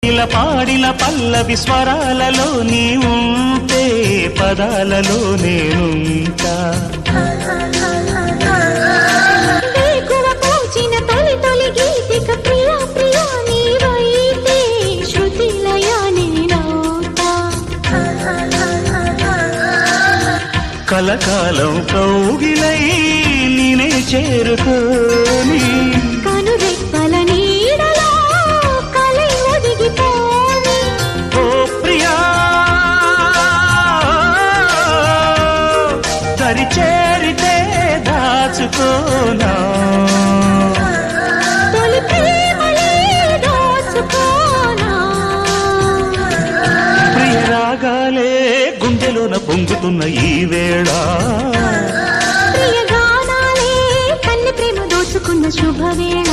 ఇలా పాడిన పల్లవి స్వరాలలో నీ ఉంటే పదాలలో నేనుంటా కలకాలం కౌగిలై నేనే చేరుకోని కనురెప్పల నీడలో కలై ఒదిగిపోని ఓ ప్రియా దరి చేరితే దాచుకోనా తొలి ప్రేమలే దోచుకోనా ప్రియ రాగాలే గుండెలోన పొంగుతున్న ఈ వేళ ప్రియ గానాలే కన్నె ప్రేమ దోచుకున్న శుభవేళ